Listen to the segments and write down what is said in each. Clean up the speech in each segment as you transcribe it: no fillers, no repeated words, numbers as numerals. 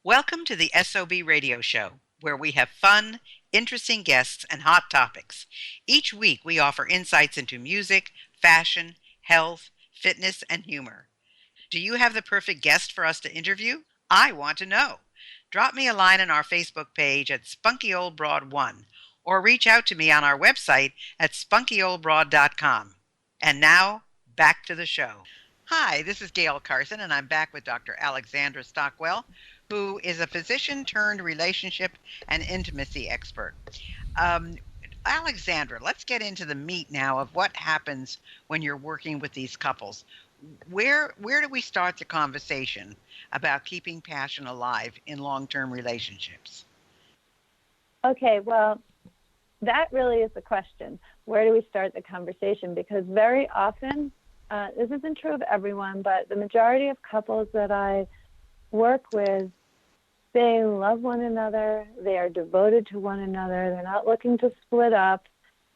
Welcome to the SOB radio show, where we have fun, interesting guests, and hot topics. Each week, we offer insights into music, fashion, health, fitness, and humor. Do you have the perfect guest for us to interview? I want to know. Drop me a line on our Facebook page at Spunky Old Broad 1 or reach out to me on our website at spunkyoldbroad.com. And now, back to the show. Hi, this is Gayle Carson, and I'm back with Dr. Alexandra Stockwell, who is a physician turned relationship and intimacy expert. Um, Alexandra, let's get into the meat now of what happens when you're working with these couples. Where do we start the conversation about keeping passion alive in long-term relationships? Okay, well, that really is the question. Where do we start the conversation? Because very often, this isn't true of everyone, but the majority of couples that I work with, they love one another, they are devoted to one another, they're not looking to split up,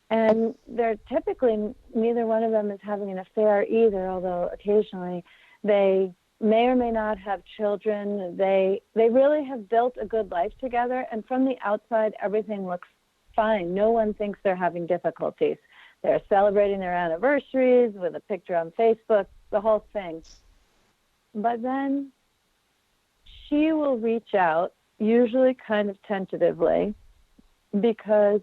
and they're typically, neither one of them is having an affair either, although occasionally they may or may not have children. They really have built a good life together, and from the outside, everything looks fine. No one thinks they're having difficulties. They're celebrating their anniversaries with a picture on Facebook, the whole thing. But then she will reach out, usually kind of tentatively, because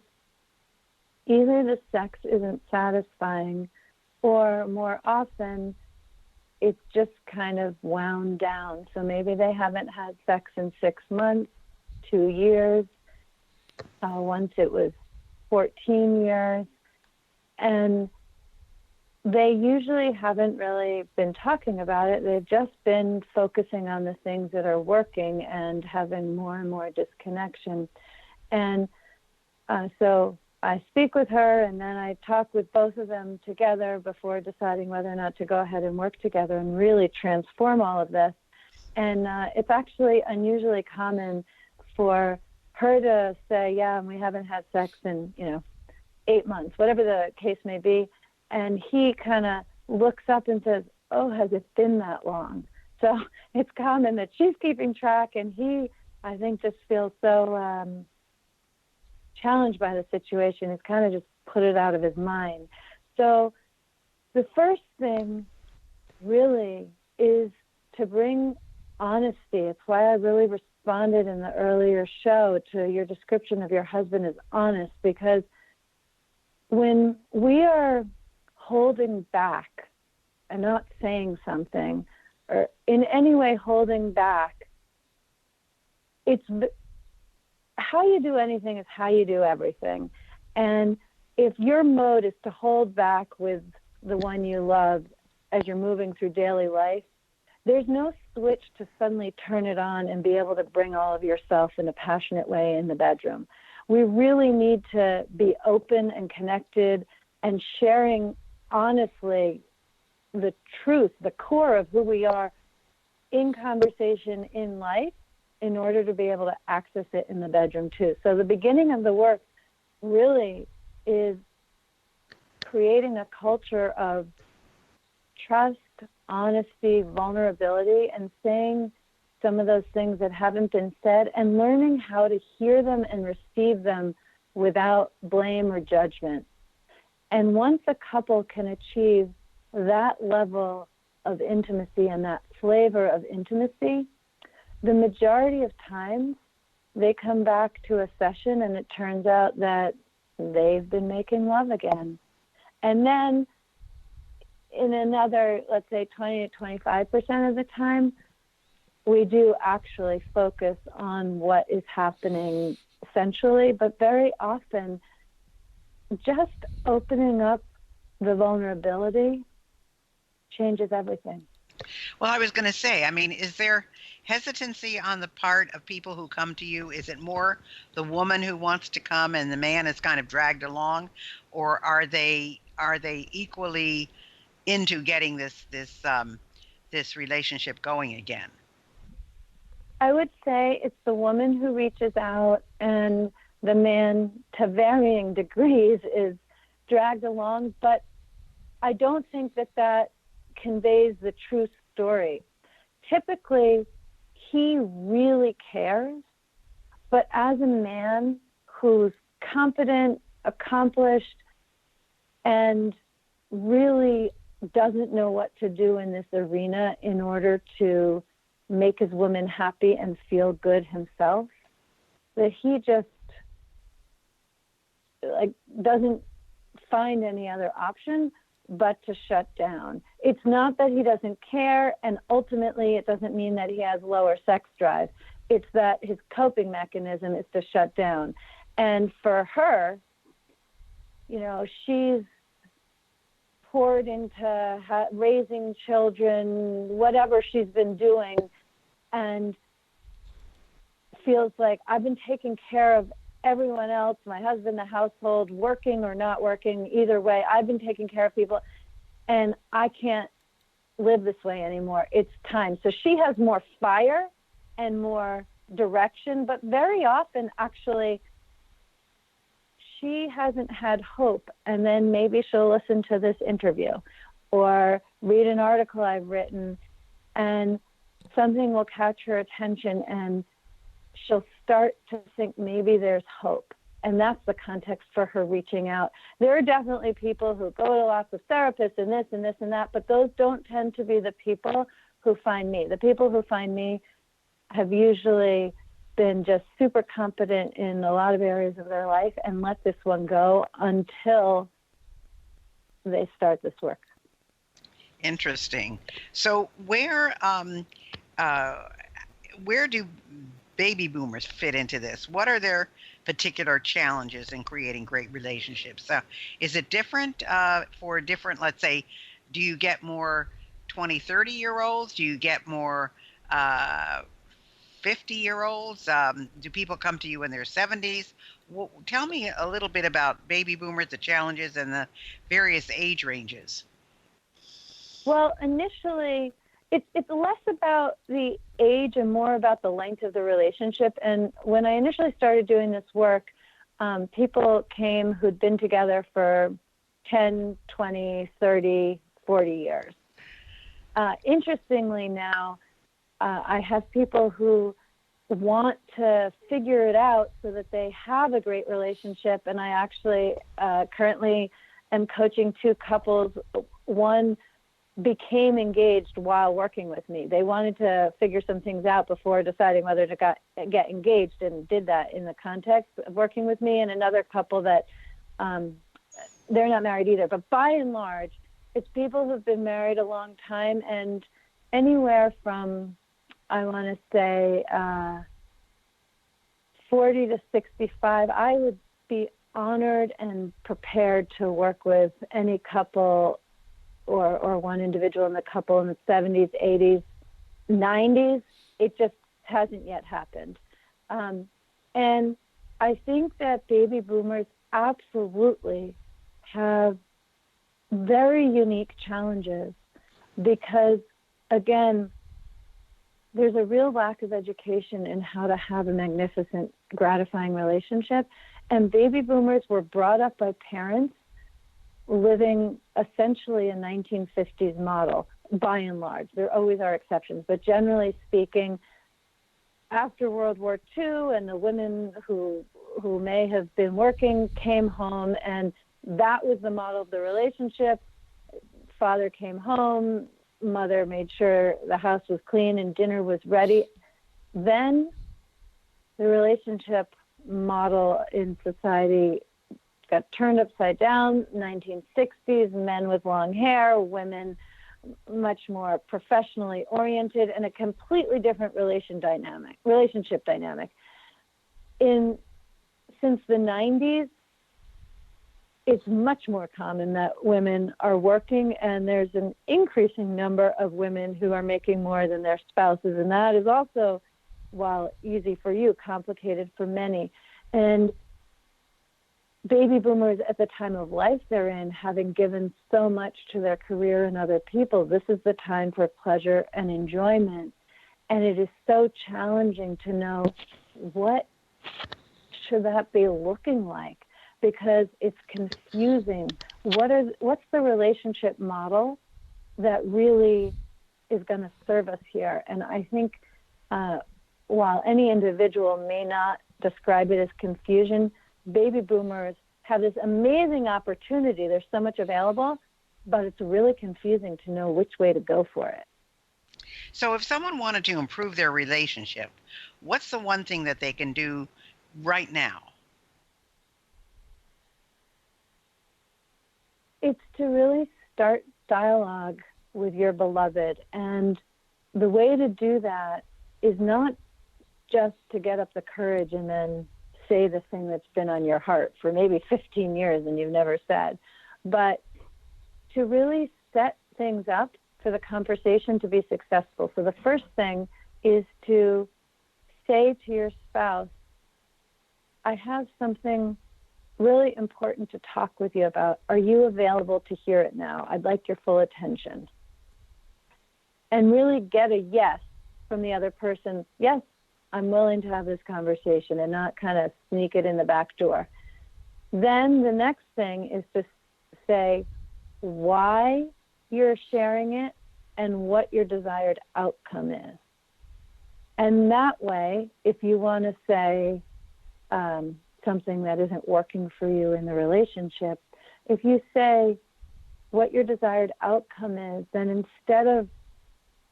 either the sex isn't satisfying or more often it's just kind of wound down. So maybe they haven't had sex in 6 months, 2 years. Once it was 14 years. And they usually haven't really been talking about it. They've just been focusing on the things that are working and having more and more disconnection. And so I speak with her, and then I talk with both of them together before deciding whether or not to go ahead and work together and really transform all of this. And it's actually unusually common for her to say, yeah, we haven't had sex in, 8 months, whatever the case may be. And he kind of looks up and says, oh, has it been that long? So it's common that she's keeping track, and he, I think, just feels so challenged by the situation. He's kind of just put it out of his mind. So the first thing really is to bring honesty. It's why I really responded in the earlier show to your description of your husband as honest, because when we are holding back and not saying something, or in any way holding back, it's how you do anything is how you do everything. And if your mode is to hold back with the one you love as you're moving through daily life, there's no switch to suddenly turn it on and be able to bring all of yourself in a passionate way in the bedroom. We really need to be open and connected and sharing honestly the truth, the core of who we are in conversation in life in order to be able to access it in the bedroom too. So the beginning of the work really is creating a culture of trust, honesty, vulnerability, and saying some of those things that haven't been said and learning how to hear them and receive them without blame or judgment. And once a couple can achieve that level of intimacy and that flavor of intimacy, the majority of times they come back to a session and it turns out that they've been making love again. And then in another, let's say 20 to 25% of the time, we do actually focus on what is happening sensually, but very often just opening up the vulnerability changes everything. Well, I was going to say, is there hesitancy on the part of people who come to you? Is it more the woman who wants to come and the man is kind of dragged along, or are they equally into getting this relationship going again? I would say it's the woman who reaches out, and the man, to varying degrees, is dragged along. But I don't think that conveys the true story. Typically, he really cares. But as a man who's confident, accomplished, and really doesn't know what to do in this arena in order to make his woman happy and feel good himself, that he just doesn't find any other option but to shut down. It's not that he doesn't care, and ultimately it doesn't mean that he has lower sex drive. It's that his coping mechanism is to shut down. And for her, she's poured into raising children, whatever she's been doing, and feels like I've been taking care of everyone else, my husband, the household, working or not working, either way, I've been taking care of people, and I can't live this way anymore. It's time. So she has more fire and more direction, but very often, actually, she hasn't had hope. And then maybe she'll listen to this interview or read an article I've written, and something will catch her attention, and she'll start to think maybe there's hope. And that's the context for her reaching out. There are definitely people who go to lots of therapists and this and this and that, but those don't tend to be the people who find me. The people who find me have usually been just super competent in a lot of areas of their life and let this one go until they start this work. Interesting. So where do baby boomers fit into this? What are their particular challenges in creating great relationships? Is it different for different, let's say, do you get more 20, 30-year-olds? Do you get more 50-year-olds? Do people come to you in their 70s? Well, tell me a little bit about baby boomers, the challenges, and the various age ranges. Well, initially, it's less about the age and more about the length of the relationship. And when I initially started doing this work, people came who'd been together for 10, 20, 30, 40 years. Interestingly now, I have people who want to figure it out so that they have a great relationship. And I actually currently am coaching two couples. One became engaged while working with me. They wanted to figure some things out before deciding whether to get engaged, and did that in the context of working with me. And another couple that they're not married either. But by and large, it's people who've been married a long time, and anywhere from, I want to say, 40 to 65, I would be honored and prepared to work with any couple or one individual in the couple in the 70s, 80s, 90s. It just hasn't yet happened. And I think that baby boomers absolutely have very unique challenges because, again, there's a real lack of education in how to have a magnificent, gratifying relationship. And baby boomers were brought up by parents living essentially a 1950s model, by and large. There always are exceptions, but generally speaking, after World War II, and the women who may have been working came home, and that was the model of the relationship. Father came home, mother made sure the house was clean and dinner was ready. Then the relationship model in society got turned upside down. 1960s, men with long hair, women much more professionally oriented, and a completely different relationship dynamic. Since the 90s, it's much more common that women are working, and there's an increasing number of women who are making more than their spouses, and that is also, while easy for you, complicated for many. And baby boomers at the time of life they're in, having given so much to their career and other people, this is the time for pleasure and enjoyment. And it is so challenging to know what should that be looking like, because it's confusing. What's the relationship model that really is going to serve us here? And I think while any individual may not describe it as confusion, baby boomers have this amazing opportunity. There's so much available, but it's really confusing to know which way to go for it. So if someone wanted to improve their relationship, what's the one thing that they can do right now? It's to really start dialogue with your beloved. And the way to do that is not just to get up the courage and then say the thing that's been on your heart for maybe 15 years and you've never said, but to really set things up for the conversation to be successful. So the first thing is to say to your spouse, I have something really important to talk with you about. Are you available to hear it now? I'd like your full attention. And really get a yes from the other person. Yes, I'm willing to have this conversation, and not kind of sneak it in the back door. Then the next thing is to say why you're sharing it and what your desired outcome is. And that way, if you want to say something that isn't working for you in the relationship, if you say what your desired outcome is, then instead of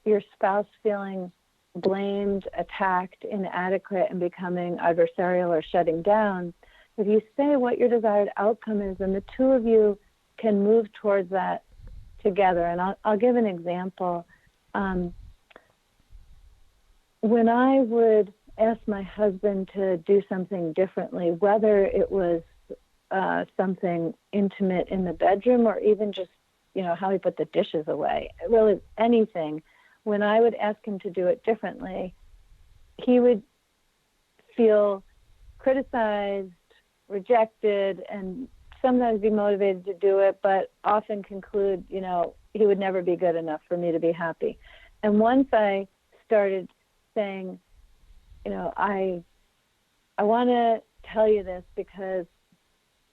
your spouse feeling blamed, attacked, inadequate, and becoming adversarial or shutting down, if you say what your desired outcome is, then the two of you can move towards that together. And I'll give an example. When I would ask my husband to do something differently, whether it was something intimate in the bedroom or even just, how he put the dishes away, really anything, when I would ask him to do it differently, he would feel criticized, rejected, and sometimes be motivated to do it, but often conclude, he would never be good enough for me to be happy. And once I started saying, I want to tell you this because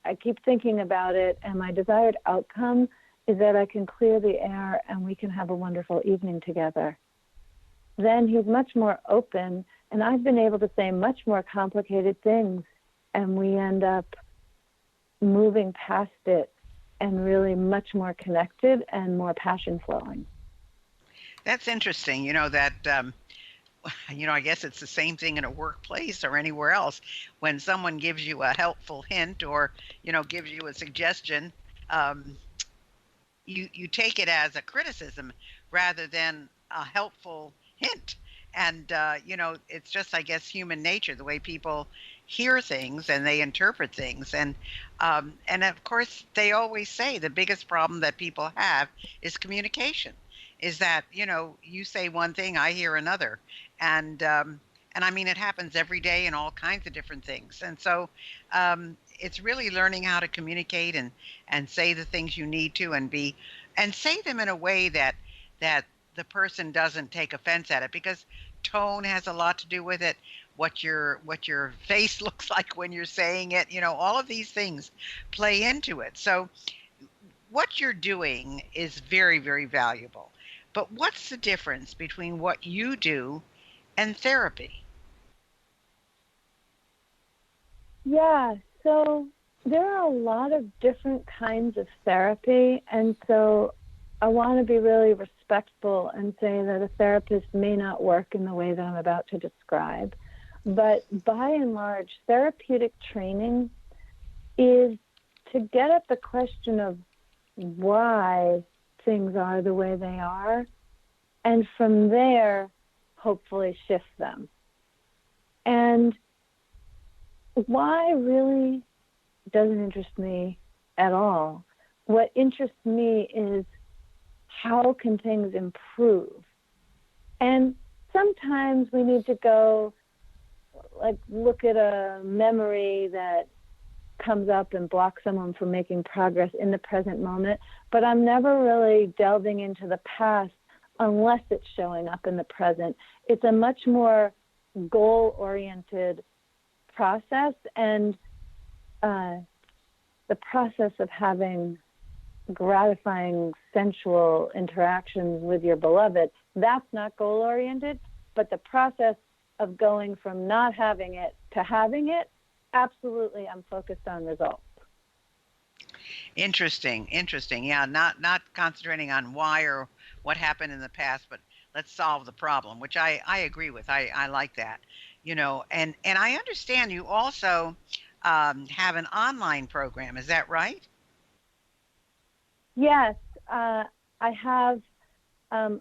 I keep thinking about it, and my desired outcome is that I can clear the air and we can have a wonderful evening together. Then he's much more open, and I've been able to say much more complicated things, and we end up moving past it and really much more connected and more passion flowing. That's interesting. I guess it's the same thing in a workplace or anywhere else. When someone gives you a helpful hint or, gives you a suggestion, you take it as a criticism rather than a helpful hint. And, it's just, I guess, human nature, the way people hear things and they interpret things. And of course, they always say the biggest problem that people have is communication. Is that, you say one thing, I hear another. And I mean, it happens every day in all kinds of different things. And so it's really learning how to communicate and say the things you need to and say them in a way that the person doesn't take offense at it, because tone has a lot to do with it. What your face looks like when you're saying it, all of these things play into it. So what you're doing is very, very valuable. But what's the difference between what you do and therapy? Yeah, so there are a lot of different kinds of therapy, and so I want to be really respectful and say that a therapist may not work in the way that I'm about to describe. But by and large, therapeutic training is to get at the question of why things are the way they are, and from there, hopefully shift them. And why really doesn't interest me at all. What interests me is how can things improve? And sometimes we need to go, look at a memory that comes up and blocks someone from making progress in the present moment. But I'm never really delving into the past unless it's showing up in the present. It's a much more goal-oriented process, and the process of having gratifying sensual interactions with your beloved, that's not goal-oriented, But the process of going from not having it to having it, absolutely, I'm focused on results. Interesting. Yeah, not concentrating on why or what happened in the past, but let's solve the problem, which I agree with. I like that. And I understand you also have an online program. Is that right? Yes, I have. Um,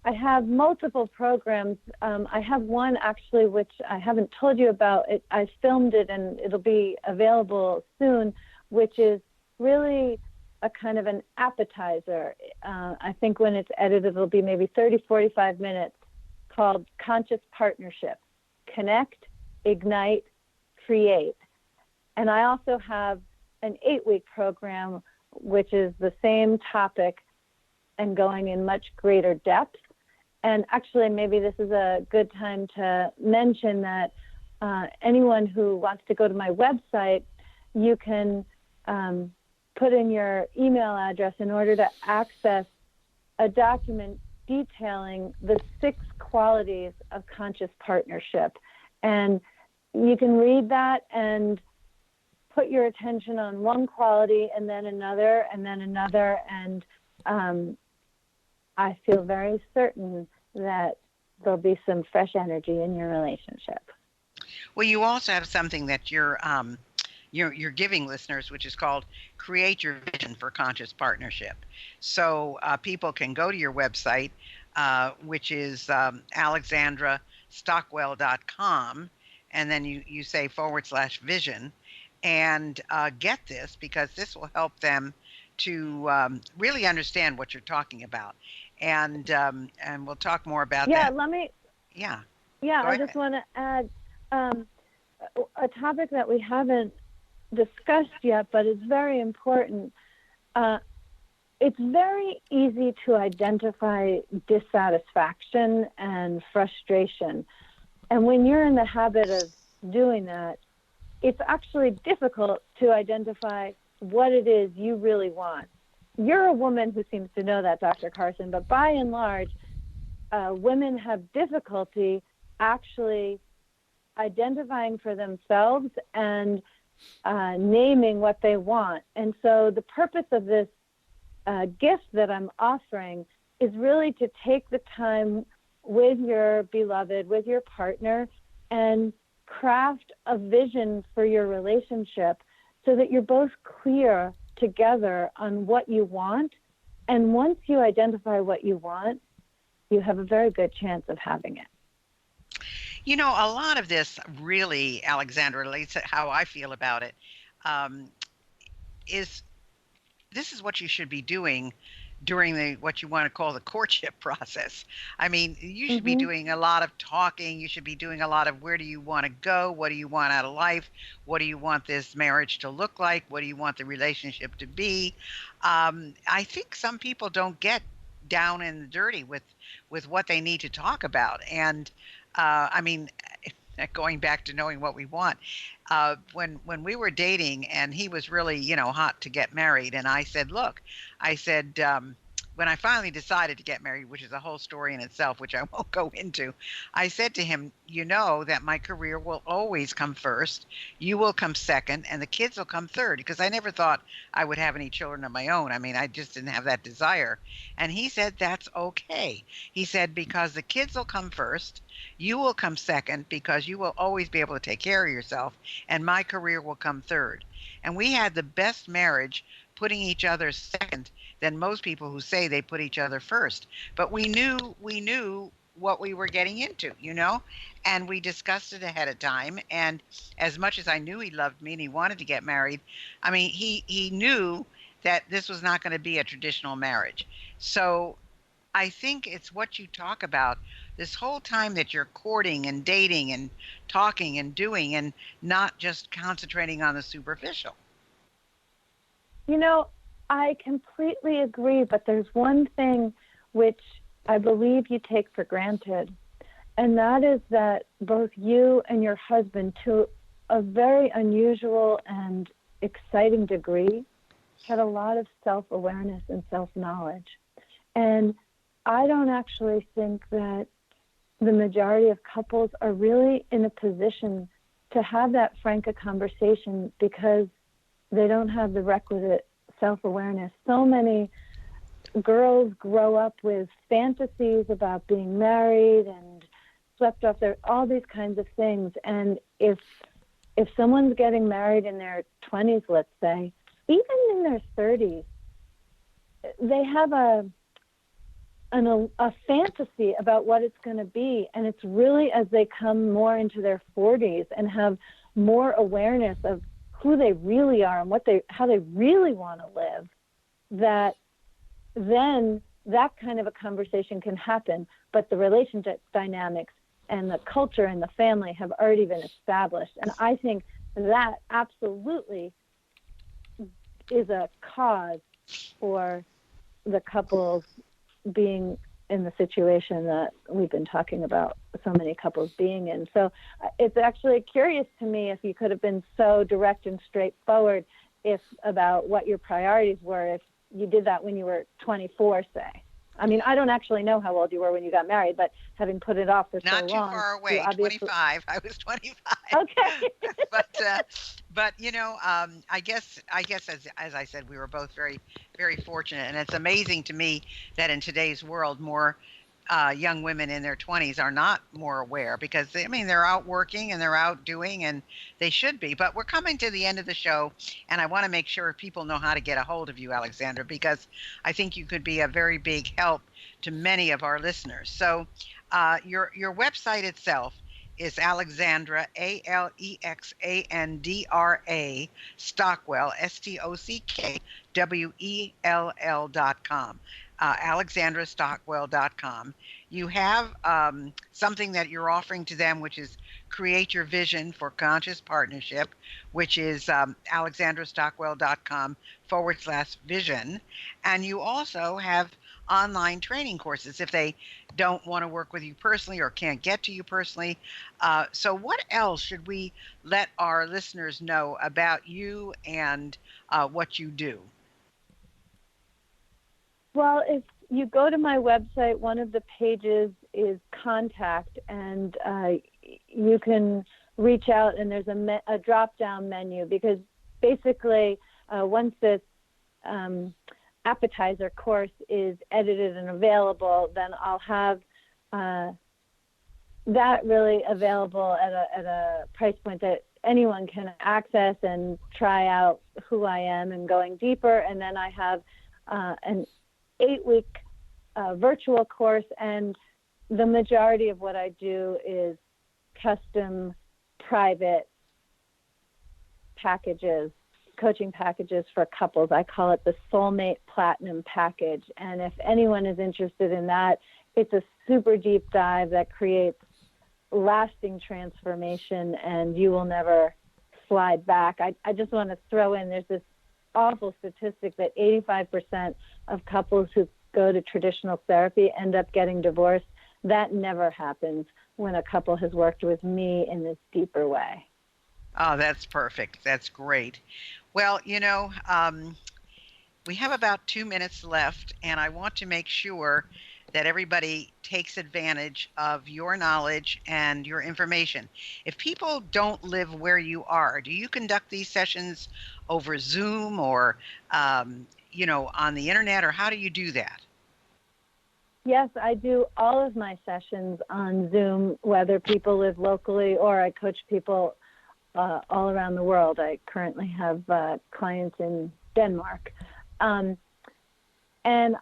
I have multiple programs. I have one actually, which I haven't told you about. I filmed it and it'll be available soon, which is really a kind of an appetizer. I think when it's edited, it'll be maybe 30, 45 minutes, called Conscious Partnership: Connect, Ignite, Create. And I also have an 8-week program, which is the same topic and going in much greater depth. And actually, maybe this is a good time to mention that anyone who wants to go to my website, you can put in your email address in order to access a document detailing the 6 qualities of conscious partnership. And you can read that and put your attention on one quality and then another and then another. And I feel very certain that there'll be some fresh energy in your relationship. Well, you also have something that you're giving listeners, which is called Create Your Vision for Conscious Partnership. So people can go to your website, which is alexandrastockwell.com, and then you say /vision, and get this, because this will help them to really understand what you're talking about. And we'll talk more about that. Yeah. I just want to add a topic that we haven't discussed yet, but is very important. It's very easy to identify dissatisfaction and frustration. And when you're in the habit of doing that, it's actually difficult to identify what it is you really want. You're a woman who seems to know that, Dr. Carson, but by and large, women have difficulty actually identifying for themselves and naming what they want. And so the purpose of this gift that I'm offering is really to take the time with your beloved, with your partner, and craft a vision for your relationship so that you're both clear together on what you want. And once you identify what you want, you have a very good chance of having it. A lot of this really, Alexandra, relates to how I feel about it, is this is what you should be doing during what you want to call the courtship process. I mean, you should be doing a lot of talking. You should be doing a lot of, where do you want to go? What do you want out of life? What do you want this marriage to look like? What do you want the relationship to be? I think some people don't get down and the dirty with what they need to talk about. And I mean, going back to knowing what we want, when we were dating and he was really, hot to get married, and I said, look, when I finally decided to get married, which is a whole story in itself, which I won't go into, I said to him, you know that my career will always come first, you will come second, and the kids will come third, because I never thought I would have any children of my own. I mean, I just didn't have that desire. And he said, that's okay. He said, because the kids will come first, you will come second, because you will always be able to take care of yourself, and my career will come third. And we had the best marriage, putting each other second than most people who say they put each other first. But we knew what we were getting into, and we discussed it ahead of time. And as much as I knew he loved me and he wanted to get married, I mean, he knew that this was not going to be a traditional marriage. So I think it's what you talk about this whole time, that you're courting and dating and talking and doing, and not just concentrating on the superficial. I completely agree, but there's one thing which I believe you take for granted, and that is that both you and your husband, to a very unusual and exciting degree, had a lot of self-awareness and self-knowledge. And I don't actually think that the majority of couples are really in a position to have that frank conversation because they don't have the requisite self-awareness. So many girls grow up with fantasies about being married and swept off their, all these kinds of things. And if someone's getting married in their 20s, let's say, even in their 30s, they have a fantasy about what it's going to be. And it's really as they come more into their 40s and have more awareness of who they really are and how they really want to live, that then that kind of a conversation can happen. But the relationship dynamics and the culture and the family have already been established. And I think that absolutely is a cause for the couples being in the situation that we've been talking about so many couples being in. So it's actually curious to me if you could have been so direct and straightforward about what your priorities were if you did that when you were 24, say. I mean, I don't actually know how old you were when you got married, but having put it off for so long. Not too far away, 25. I was 25. Okay. but I guess as I said, we were both very, very fortunate, and it's amazing to me that in today's world, more young women in their 20s are not more aware because they're out working and they're out doing, and they should be. But we're coming to the end of the show, and I want to make sure people know how to get a hold of you, Alexandra, because I think you could be a very big help to many of our listeners. So your website itself is Alexandra, Alexandra Stockwell, STOCKWELL.com. AlexandraStockwell.com. You have something that you're offering to them, which is Create Your Vision for Conscious Partnership, which is AlexandraStockwell.com/vision. And you also have online training courses if they don't want to work with you personally or can't get to you personally. So what else should we let our listeners know about you and what you do? Well, if you go to my website, one of the pages is contact, and you can reach out, and there's a drop-down menu, because basically once this appetizer course is edited and available, then I'll have that really available at a price point that anyone can access and try out who I am and going deeper. And then I have an 8-week virtual course, and the majority of what I do is custom private packages, coaching packages for couples. I call it the Soulmate Platinum Package. And if anyone is interested in that, it's a super deep dive that creates lasting transformation, and you will never slide back. I just want to throw in, there's this awful statistic that 85% of couples who go to traditional therapy end up getting divorced. That never happens when a couple has worked with me in this deeper way. Oh, that's perfect. That's great. Well, we have about 2 minutes left, and I want to make sure that everybody takes advantage of your knowledge and your information. If people don't live where you are, do you conduct these sessions over Zoom or, on the internet, or how do you do that? Yes, I do all of my sessions on Zoom, whether people live locally or I coach people all around the world. I currently have clients in Denmark. And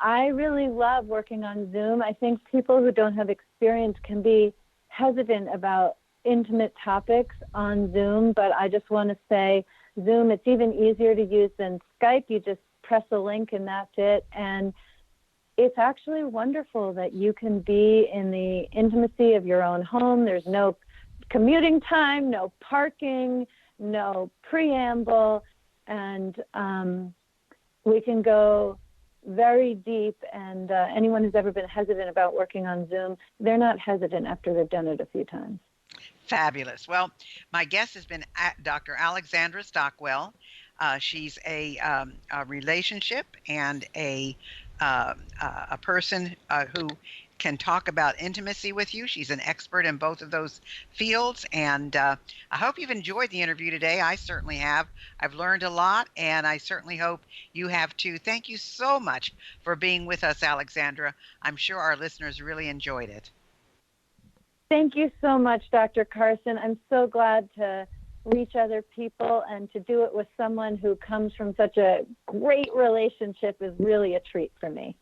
I really love working on Zoom. I think people who don't have experience can be hesitant about intimate topics on Zoom, but I just want to say Zoom, it's even easier to use than Skype. You just press a link and that's it. And it's actually wonderful that you can be in the intimacy of your own home. There's no commuting time, no parking, no preamble, and we can go very deep. And anyone who's ever been hesitant about working on Zoom, they're not hesitant after they've done it a few times. Fabulous. Well, my guest has been Dr. Alexandra Stockwell. She's a relationship and a person who can talk about intimacy with you. She's an expert in both of those fields, and I hope you've enjoyed the interview today. I certainly have. I've learned a lot, and I certainly hope you have too. Thank you so much for being with us, Alexandra. I'm sure our listeners really enjoyed it. Thank you so much, Dr. Carson. I'm so glad to reach other people, and to do it with someone who comes from such a great relationship is really a treat for me.